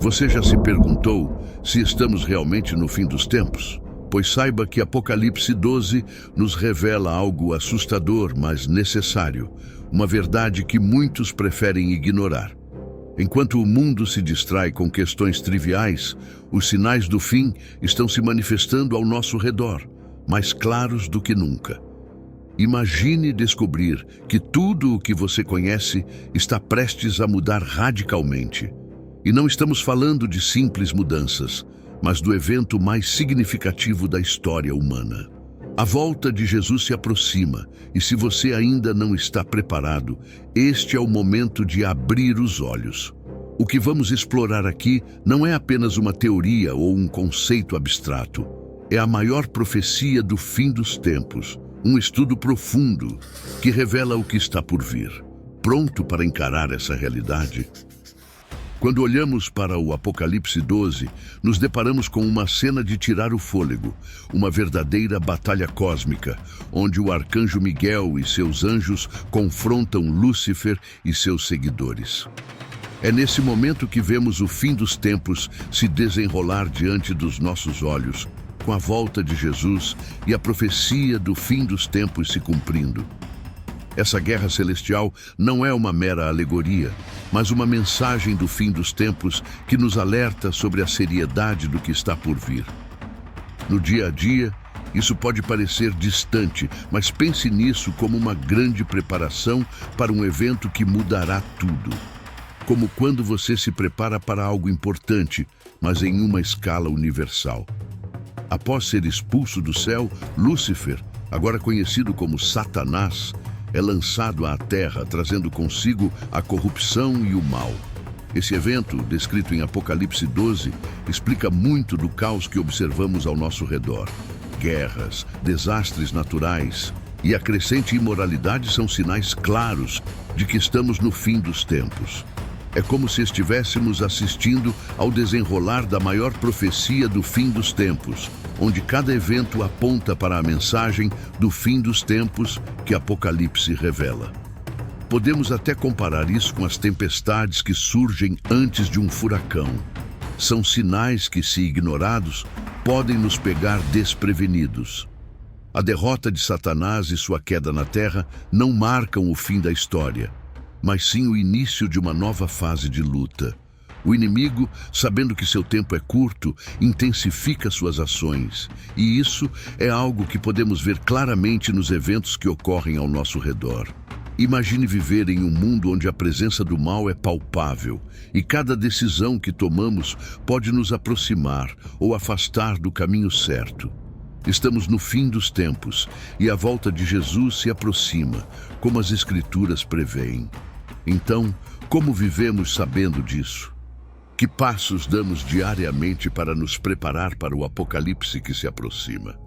Você já se perguntou se estamos realmente no fim dos tempos? Pois saiba que Apocalipse 12 nos revela algo assustador, mas necessário, uma verdade que muitos preferem ignorar. Enquanto o mundo se distrai com questões triviais, os sinais do fim estão se manifestando ao nosso redor, mais claros do que nunca. Imagine descobrir que tudo o que você conhece está prestes a mudar radicalmente. E não estamos falando de simples mudanças, mas do evento mais significativo da história humana. A volta de Jesus se aproxima, e se você ainda não está preparado, este é o momento de abrir os olhos. O que vamos explorar aqui não é apenas uma teoria ou um conceito abstrato. É a maior profecia do fim dos tempos, um estudo profundo que revela o que está por vir. Pronto para encarar essa realidade? Quando olhamos para o Apocalipse 12, nos deparamos com uma cena de tirar o fôlego, uma verdadeira batalha cósmica, onde o arcanjo Miguel e seus anjos confrontam Lúcifer e seus seguidores. É nesse momento que vemos o fim dos tempos se desenrolar diante dos nossos olhos, com a volta de Jesus e a profecia do fim dos tempos se cumprindo. Essa guerra celestial não é uma mera alegoria, mas uma mensagem do fim dos tempos que nos alerta sobre a seriedade do que está por vir. No dia a dia, isso pode parecer distante, mas pense nisso como uma grande preparação para um evento que mudará tudo. Como quando você se prepara para algo importante, mas em uma escala universal. Após ser expulso do céu, Lúcifer, agora conhecido como Satanás, é lançado à terra, trazendo consigo a corrupção e o mal. Esse evento, descrito em Apocalipse 12, explica muito do caos que observamos ao nosso redor. Guerras, desastres naturais e a crescente imoralidade são sinais claros de que estamos no fim dos tempos. É como se estivéssemos assistindo ao desenrolar da maior profecia do fim dos tempos, onde cada evento aponta para a mensagem do fim dos tempos que Apocalipse revela. Podemos até comparar isso com as tempestades que surgem antes de um furacão. São sinais que, se ignorados, podem nos pegar desprevenidos. A derrota de Satanás e sua queda na terra não marcam o fim da história, mas sim o início de uma nova fase de luta. O inimigo, sabendo que seu tempo é curto, intensifica suas ações, e isso é algo que podemos ver claramente nos eventos que ocorrem ao nosso redor. Imagine viver em um mundo onde a presença do mal é palpável, e cada decisão que tomamos pode nos aproximar ou afastar do caminho certo. Estamos no fim dos tempos, e a volta de Jesus se aproxima, como as Escrituras preveem. Então, como vivemos sabendo disso? Que passos damos diariamente para nos preparar para o apocalipse que se aproxima?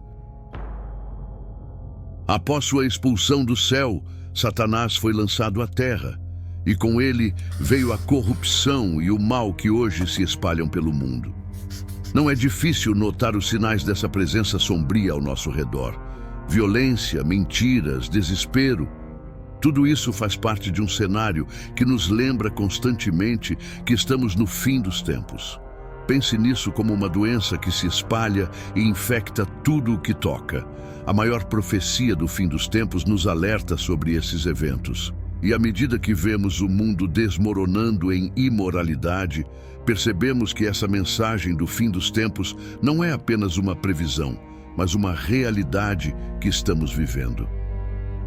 Após sua expulsão do céu, Satanás foi lançado à terra, e com ele veio a corrupção e o mal que hoje se espalham pelo mundo. Não é difícil notar os sinais dessa presença sombria ao nosso redor. Violência, mentiras, desespero. Tudo isso faz parte de um cenário que nos lembra constantemente que estamos no fim dos tempos. Pense nisso como uma doença que se espalha e infecta tudo o que toca. A maior profecia do fim dos tempos nos alerta sobre esses eventos. E à medida que vemos o mundo desmoronando em imoralidade, percebemos que essa mensagem do fim dos tempos não é apenas uma previsão, mas uma realidade que estamos vivendo.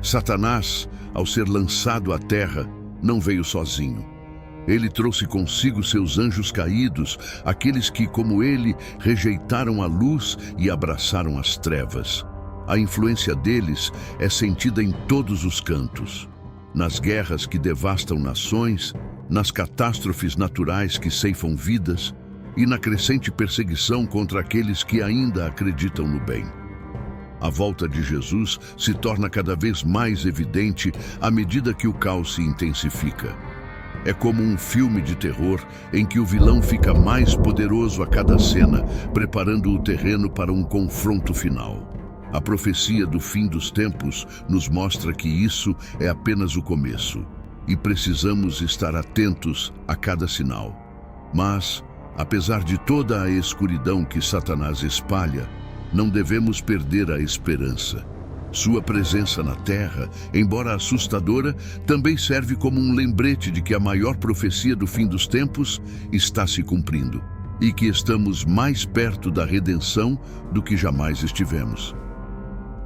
Satanás, ao ser lançado à terra, não veio sozinho. Ele trouxe consigo seus anjos caídos, aqueles que, como ele, rejeitaram a luz e abraçaram as trevas. A influência deles é sentida em todos os cantos. Nas guerras que devastam nações, nas catástrofes naturais que ceifam vidas e na crescente perseguição contra aqueles que ainda acreditam no bem. A volta de Jesus se torna cada vez mais evidente à medida que o caos se intensifica. É como um filme de terror em que o vilão fica mais poderoso a cada cena, preparando o terreno para um confronto final. A profecia do fim dos tempos nos mostra que isso é apenas o começo, e precisamos estar atentos a cada sinal. Mas, Apesar de toda a escuridão que Satanás espalha, não devemos perder a esperança. Sua presença na Terra, embora assustadora, também serve como um lembrete de que a maior profecia do fim dos tempos está se cumprindo e que estamos mais perto da redenção do que jamais estivemos.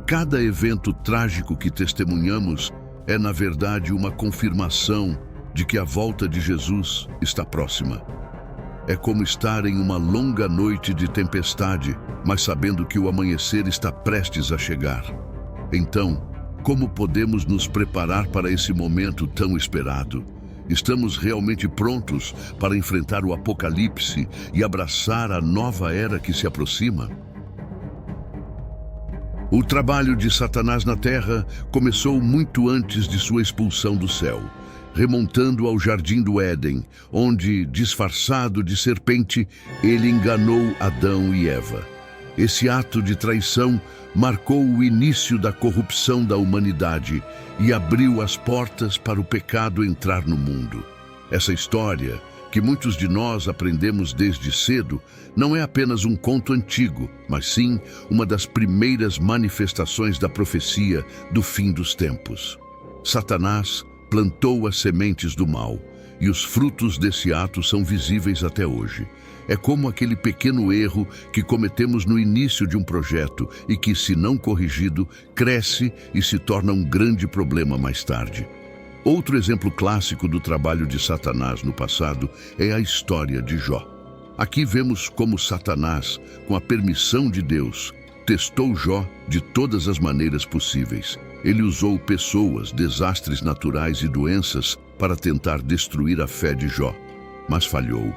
Cada evento trágico que testemunhamos é, na verdade, uma confirmação de que a volta de Jesus está próxima. É como estar em uma longa noite de tempestade, mas sabendo que o amanhecer está prestes a chegar. Então, como podemos nos preparar para esse momento tão esperado? Estamos realmente prontos para enfrentar o Apocalipse e abraçar a nova era que se aproxima? O trabalho de Satanás na Terra começou muito antes de sua expulsão do céu, remontando ao Jardim do Éden, onde, disfarçado de serpente, ele enganou Adão e Eva. Esse ato de traição marcou o início da corrupção da humanidade e abriu as portas para o pecado entrar no mundo. Essa história, que muitos de nós aprendemos desde cedo, não é apenas um conto antigo, mas sim uma das primeiras manifestações da profecia do fim dos tempos. Satanás plantou as sementes do mal, e os frutos desse ato são visíveis até hoje. É como aquele pequeno erro que cometemos no início de um projeto e que, se não corrigido, cresce e se torna um grande problema mais tarde. Outro exemplo clássico do trabalho de Satanás no passado é a história de Jó. Aqui vemos como Satanás, com a permissão de Deus, testou Jó de todas as maneiras possíveis. Ele usou pessoas, desastres naturais e doenças para tentar destruir a fé de Jó, mas falhou.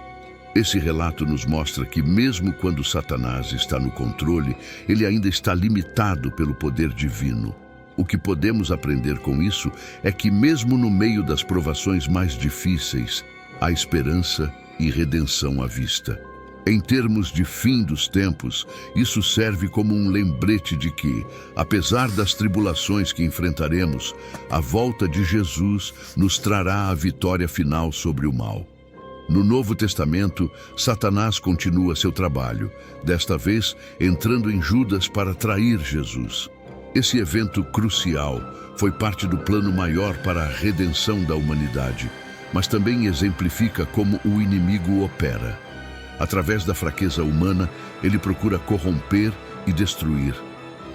Esse relato nos mostra que, mesmo quando Satanás está no controle, ele ainda está limitado pelo poder divino. O que podemos aprender com isso é que, mesmo no meio das provações mais difíceis, há esperança e redenção à vista. Em termos de fim dos tempos, isso serve como um lembrete de que, apesar das tribulações que enfrentaremos, a volta de Jesus nos trará a vitória final sobre o mal. No Novo Testamento, Satanás continua seu trabalho, desta vez entrando em Judas para trair Jesus. Esse evento crucial foi parte do plano maior para a redenção da humanidade, mas também exemplifica como o inimigo opera. Através da fraqueza humana, ele procura corromper e destruir.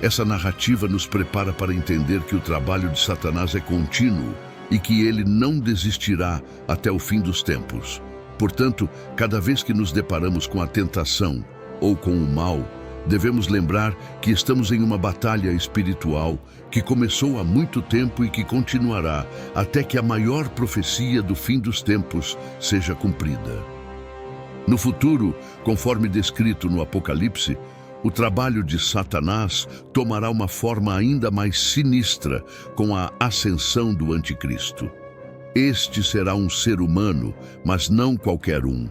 Essa narrativa nos prepara para entender que o trabalho de Satanás é contínuo e que ele não desistirá até o fim dos tempos. Portanto, cada vez que nos deparamos com a tentação ou com o mal, devemos lembrar que estamos em uma batalha espiritual que começou há muito tempo e que continuará até que a maior profecia do fim dos tempos seja cumprida. No futuro, conforme descrito no Apocalipse, o trabalho de Satanás tomará uma forma ainda mais sinistra com a ascensão do Anticristo. Este será um ser humano, mas não qualquer um.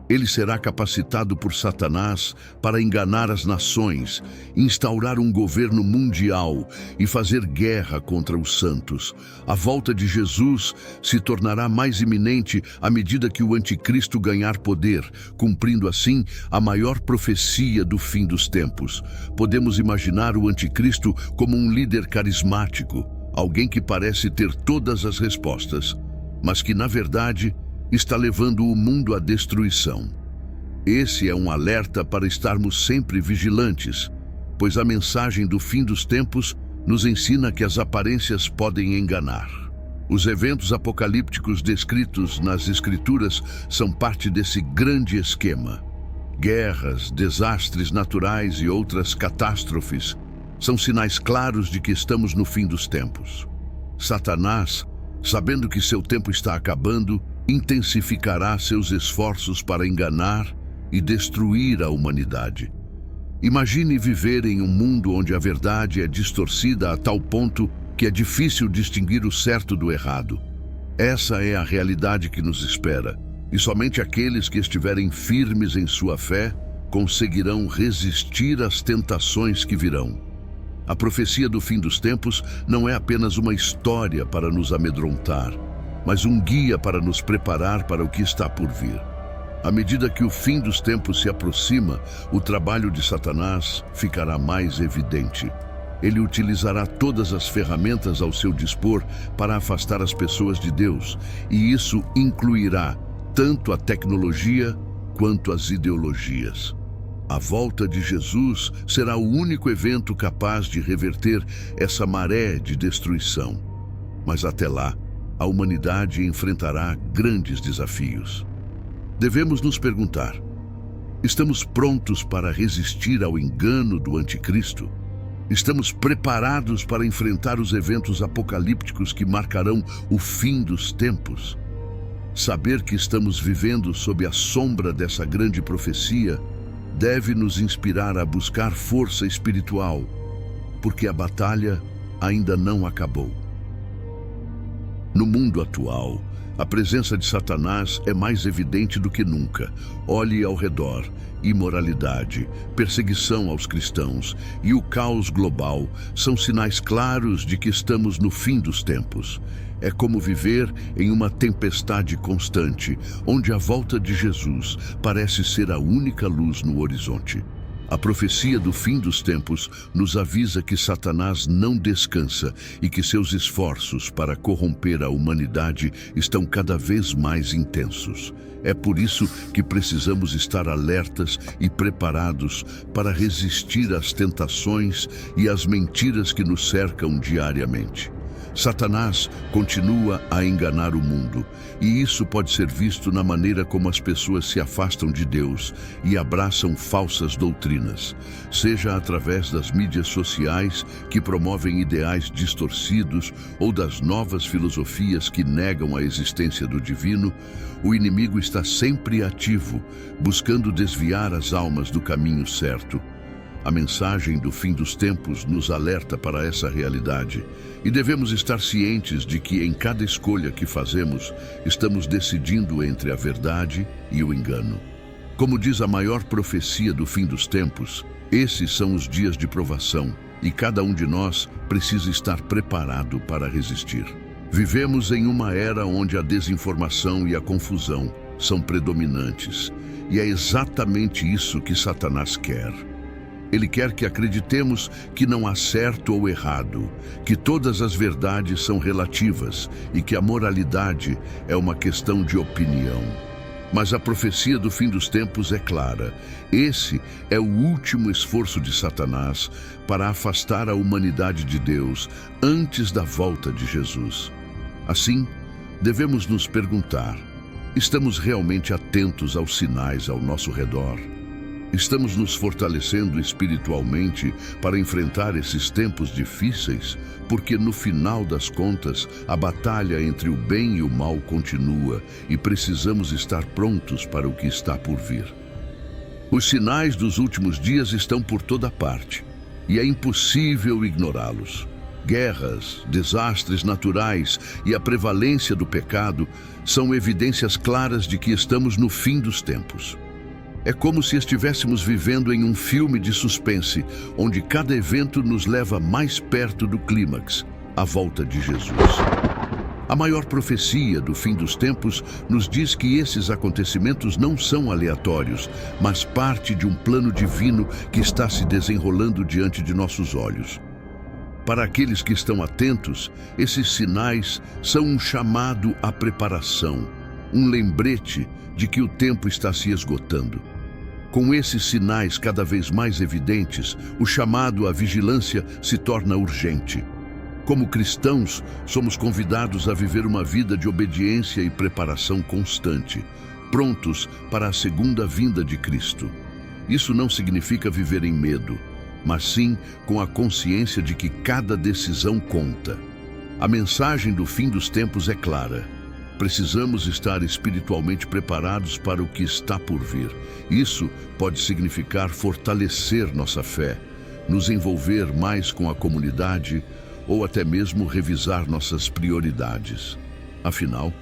Ele será capacitado por Satanás para enganar as nações, instaurar um governo mundial e fazer guerra contra os santos. A volta de Jesus se tornará mais iminente à medida que o Anticristo ganhar poder, cumprindo assim a maior profecia do fim dos tempos. Podemos imaginar o Anticristo como um líder carismático, alguém que parece ter todas as respostas, mas que, na verdade, está levando o mundo à destruição. Esse é um alerta para estarmos sempre vigilantes, pois a mensagem do fim dos tempos nos ensina que as aparências podem enganar. Os eventos apocalípticos descritos nas Escrituras são parte desse grande esquema. Guerras, desastres naturais e outras catástrofes são sinais claros de que estamos no fim dos tempos. Satanás, sabendo que seu tempo está acabando, intensificará seus esforços para enganar e destruir a humanidade. Imagine viver em um mundo onde a verdade é distorcida a tal ponto que é difícil distinguir o certo do errado. Essa é a realidade que nos espera, e somente aqueles que estiverem firmes em sua fé conseguirão resistir às tentações que virão. A profecia do fim dos tempos não é apenas uma história para nos amedrontar, mas um guia para nos preparar para o que está por vir. À medida que o fim dos tempos se aproxima, o trabalho de Satanás ficará mais evidente. Ele utilizará todas as ferramentas ao seu dispor para afastar as pessoas de Deus, e isso incluirá tanto a tecnologia quanto as ideologias. A volta de Jesus será o único evento capaz de reverter essa maré de destruição. Mas até lá, a humanidade enfrentará grandes desafios. Devemos nos perguntar: estamos prontos para resistir ao engano do anticristo? Estamos preparados para enfrentar os eventos apocalípticos que marcarão o fim dos tempos? Saber que estamos vivendo sob a sombra dessa grande profecia deve nos inspirar a buscar força espiritual, porque a batalha ainda não acabou. No mundo atual, a presença de Satanás é mais evidente do que nunca. Olhe ao redor: imoralidade, perseguição aos cristãos e o caos global são sinais claros de que estamos no fim dos tempos. É como viver em uma tempestade constante, onde a volta de Jesus parece ser a única luz no horizonte. A profecia do fim dos tempos nos avisa que Satanás não descansa e que seus esforços para corromper a humanidade estão cada vez mais intensos. É por isso que precisamos estar alertas e preparados para resistir às tentações e às mentiras que nos cercam diariamente. Satanás continua a enganar o mundo, e isso pode ser visto na maneira como as pessoas se afastam de Deus e abraçam falsas doutrinas, seja através das mídias sociais que promovem ideais distorcidos ou das novas filosofias que negam a existência do divino. O inimigo está sempre ativo, buscando desviar as almas do caminho certo. A mensagem do fim dos tempos nos alerta para essa realidade e devemos estar cientes de que em cada escolha que fazemos, estamos decidindo entre a verdade e o engano. Como diz a maior profecia do fim dos tempos, esses são os dias de provação e cada um de nós precisa estar preparado para resistir. Vivemos em uma era onde a desinformação e a confusão são predominantes, e é exatamente isso que Satanás quer. Ele quer que acreditemos que não há certo ou errado, que todas as verdades são relativas e que a moralidade é uma questão de opinião. Mas a profecia do fim dos tempos é clara. Esse é o último esforço de Satanás para afastar a humanidade de Deus antes da volta de Jesus. Assim, devemos nos perguntar: estamos realmente atentos aos sinais ao nosso redor? Estamos nos fortalecendo espiritualmente para enfrentar esses tempos difíceis, porque no final das contas, a batalha entre o bem e o mal continua e precisamos estar prontos para o que está por vir. Os sinais dos últimos dias estão por toda parte e é impossível ignorá-los. Guerras, desastres naturais e a prevalência do pecado são evidências claras de que estamos no fim dos tempos. É como se estivéssemos vivendo em um filme de suspense, onde cada evento nos leva mais perto do clímax, a volta de Jesus. A maior profecia do fim dos tempos nos diz que esses acontecimentos não são aleatórios, mas parte de um plano divino que está se desenrolando diante de nossos olhos. Para aqueles que estão atentos, esses sinais são um chamado à preparação, um lembrete de que o tempo está se esgotando. Com esses sinais cada vez mais evidentes, o chamado à vigilância se torna urgente. Como cristãos, somos convidados a viver uma vida de obediência e preparação constante, prontos para a segunda vinda de Cristo. Isso não significa viver em medo, mas sim com a consciência de que cada decisão conta. A mensagem do fim dos tempos é clara. Precisamos estar espiritualmente preparados para o que está por vir. Isso pode significar fortalecer nossa fé, nos envolver mais com a comunidade ou até mesmo revisar nossas prioridades. Afinal,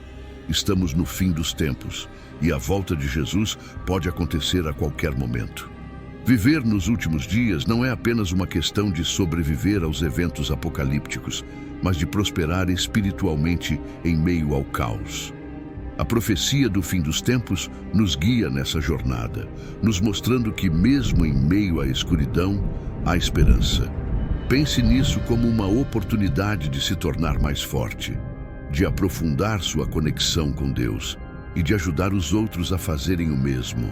estamos no fim dos tempos e a volta de Jesus pode acontecer a qualquer momento. Viver nos últimos dias não é apenas uma questão de sobreviver aos eventos apocalípticos, mas de prosperar espiritualmente em meio ao caos. A profecia do fim dos tempos nos guia nessa jornada, nos mostrando que mesmo em meio à escuridão, há esperança. Pense nisso como uma oportunidade de se tornar mais forte, de aprofundar sua conexão com Deus e de ajudar os outros a fazerem o mesmo.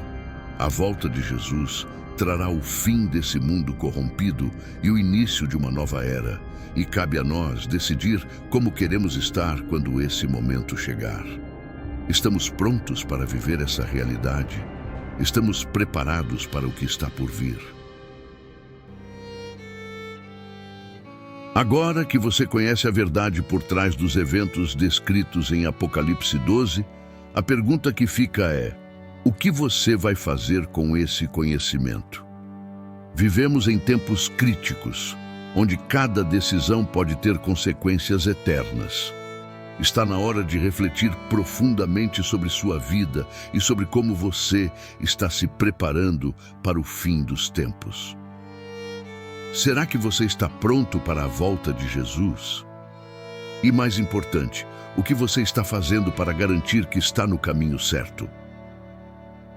A volta de Jesus trará o fim desse mundo corrompido e o início de uma nova era, e cabe a nós decidir como queremos estar quando esse momento chegar. Estamos prontos para viver essa realidade? Estamos preparados para o que está por vir? Agora que você conhece a verdade por trás dos eventos descritos em Apocalipse 12, a pergunta que fica é: o que você vai fazer com esse conhecimento? Vivemos em tempos críticos, onde cada decisão pode ter consequências eternas. Está na hora de refletir profundamente sobre sua vida e sobre como você está se preparando para o fim dos tempos. Será que você está pronto para a volta de Jesus? E mais importante, o que você está fazendo para garantir que está no caminho certo?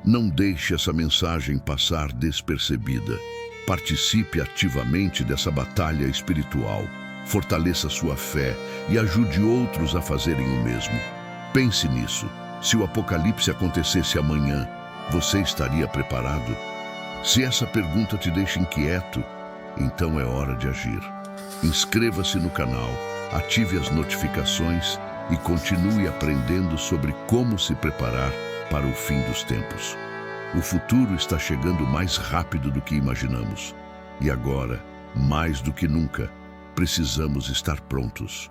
Não deixe essa mensagem passar despercebida. Participe ativamente dessa batalha espiritual. Fortaleça sua fé e ajude outros a fazerem o mesmo. Pense nisso. Se o apocalipse acontecesse amanhã, você estaria preparado? Se essa pergunta te deixa inquieto, então é hora de agir. Inscreva-se no canal, ative as notificações e continue aprendendo sobre como se preparar para o fim dos tempos. O futuro está chegando mais rápido do que imaginamos. E agora, mais do que nunca, precisamos estar prontos.